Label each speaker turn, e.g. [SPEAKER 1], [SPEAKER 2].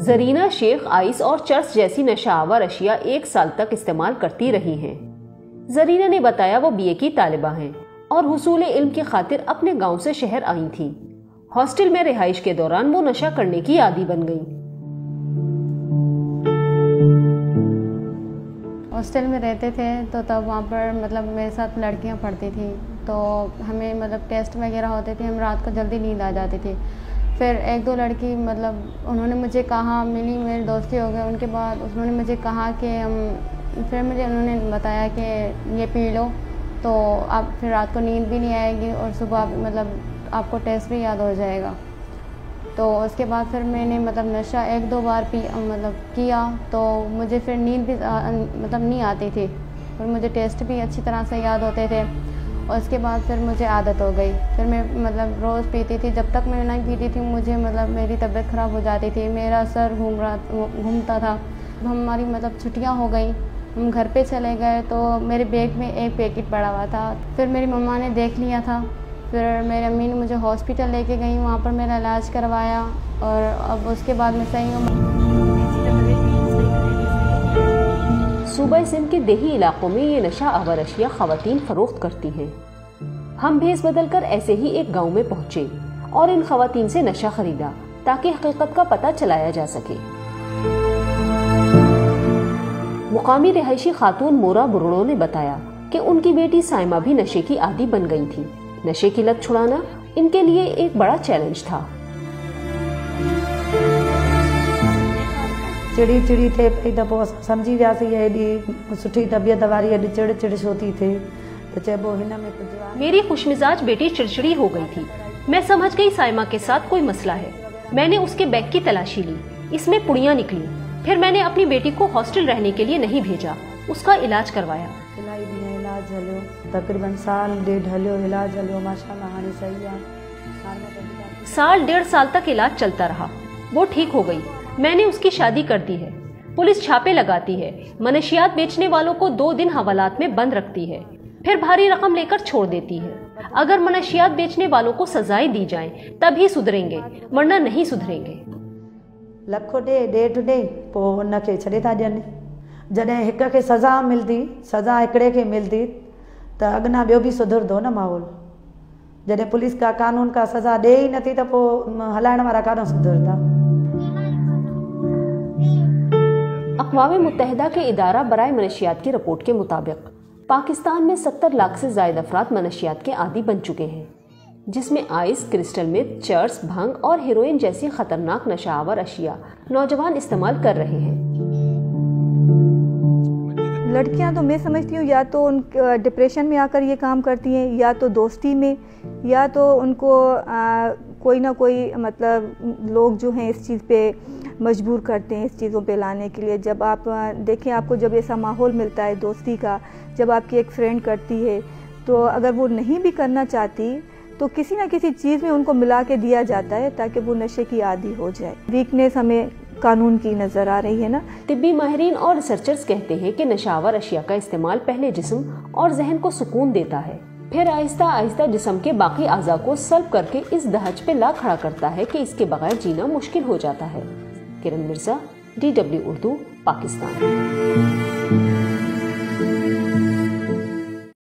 [SPEAKER 1] Zarina Sheikh ice और cheers जैसी नशाआवर अशिया 1 साल तक इस्तेमाल करती रही हैं। जरीना ने बताया वो बीए की तालिबा हैं और हुसूल इल्म की खातिर अपने गांव से शहर आई थी। हॉस्टल में रिहाइश के दौरान वो नशा करने की आदी बन गई।
[SPEAKER 2] हॉस्टल में रहते थे तो तब वहाँ पर मतलब मेरे साथ लड़कियाँ पढ़ती थी, तो हमें मतलब टेस्ट वगैरह होते थे, हम रात को जल्दी नींद आ जाती थी। फिर 1-2 लड़की मतलब उन्होंने मुझे कहा, मिली, मेरी दोस्ती हो गई। उनके बाद उन्होंने मुझे कहा कि फिर मुझे उन्होंने बताया कि ये पी लो तो आप फिर रात को नींद भी नहीं आएगी और सुबह मतलब आपको टेस्ट भी याद हो जाएगा। तो उसके बाद फिर मैंने मतलब नशा 1-2 बार मतलब किया तो मुझे फिर नींद भी मतलब नहीं आती थी और मुझे टेस्ट भी अच्छी तरह से याद होते थे। और उसके बाद फिर मुझे आदत हो गई, फिर मैं मतलब रोज़ पीती थी। जब तक मैं नहीं पीती थी मुझे मतलब मेरी तबीयत ख़राब हो जाती थी, मेरा सर घूमता था। हमारी मतलब छुट्टियाँ हो गई, हम घर पे चले गए तो मेरे बैग में एक पैकेट पड़ा हुआ था। फिर मेरी मम्मा ने देख लिया था, फिर मेरी अम्मी ने मुझे हॉस्पिटल लेके गई, वहाँ पर मेरा इलाज करवाया और अब उसके बाद मैं सही हूँ।
[SPEAKER 1] सूबा सिंध के देही इलाकों में ये नशा आवर अशिया खवातीन फरोख्त करती हैं। हम भेस बदल कर ऐसे ही एक गांव में पहुंचे और इन खवातीन से नशा खरीदा ताकि हकीकत का पता चलाया जा सके। मुकामी रिहायशी खातून मोरा बुरड़ो ने बताया कि उनकी बेटी साइमा भी नशे की आदी बन गई थी। नशे की लत छुड़ाना इनके लिए एक बड़ा चैलेंज था।
[SPEAKER 3] चिड़ी चिड़ी थे पई त पोइ समझी वियासीं एॾी सुठी तबियत वारी एॾी चिड़ चिड़ छो थी थे तो चइबो हिन में कुछ।
[SPEAKER 1] मेरी खुशमिजाज बेटी चिड़चिड़ी हो गई थी। मैं समझ गई साइमा के साथ कोई मसला है। मैंने उसके बैग की तलाशी ली, इसमें पुड़ियाँ निकली। फिर मैंने अपनी बेटी को हॉस्टल रहने के लिए नहीं भेजा, उसका इलाज करवाया।
[SPEAKER 3] इलाज हलियो तकरीबन 1.5 साल हलियो, इलाज हलियो, माशाल्लाह हाणे सही आहे।
[SPEAKER 1] 1.5 साल तक इलाज चलता रहा, वो ठीक हो गई। मैंने उसकी शादी कर दी है। पुलिस छापे लगाती है, मनशियात बेचने वालों को 2 दिन हवालात में बंद रखती है, फिर भारी रकम लेकर छोड़ देती है। अगर मनशियात बेचने वालों को सजाएं दी जाएं, तभी सुधरेंगे, वरना नहीं सुधरेंगे।
[SPEAKER 3] लखो ॾे, ॾेढ ॾे, पोइ हुनखे छॾे था ॾियनि। जॾहिं हिक खे सज़ा मिलंदी, सज़ा हिकिड़े खे मिलंदी त अॻिना ॿियो बि सुधरंदो न माहौल। जॾहिं पुलिस का कानून का सज़ा ॾे ई नथी त पोइ हलाइण वारा काॾों सुधरंदा।
[SPEAKER 1] अक़वाम मुत्तहिदा के इदारा बराए मनशियात की रिपोर्ट के मुताबिक पाकिस्तान में 70 लाख से ज़ायद अफराद मनशियात के आदी बन चुके हैं, जिसमें आइस, क्रिस्टल मेथ, चर्स, भंग और हेरोइन जैसी खतरनाक नशाआवर अशिया नौजवान इस्तेमाल कर रहे हैं।
[SPEAKER 4] लड़कियां तो मैं समझती हूँ या तो उन डिप्रेशन में आकर ये काम करती हैं, या तो दोस्ती में, या तो उनको कोई ना कोई मतलब लोग जो हैं इस चीज़ पे मजबूर करते हैं, इस चीज़ों पे लाने के लिए। जब आप देखें, आपको जब ऐसा माहौल मिलता है दोस्ती का, जब आपकी एक फ्रेंड करती है, तो अगर वो नहीं भी करना चाहती तो किसी ना किसी चीज़ में उनको मिला के दिया जाता है ताकि वो नशे की आदी हो जाए। वीकनेस हमें कानून की नज़र आ रही है ना।
[SPEAKER 1] तिब्बी माहिरीन और रिसर्चर्स कहते हैं कि नशावर अशिया का इस्तेमाल पहले जिस्म और जहन को सुकून देता है, फिर आहिस्ता आहिस्ता जिस्म के बाकी आज़ा को सल्ब करके इस दहज पे ला खड़ा करता है कि इसके बगैर जीना मुश्किल हो जाता है। किरण मिर्जा, DW उर्दू, पाकिस्तान।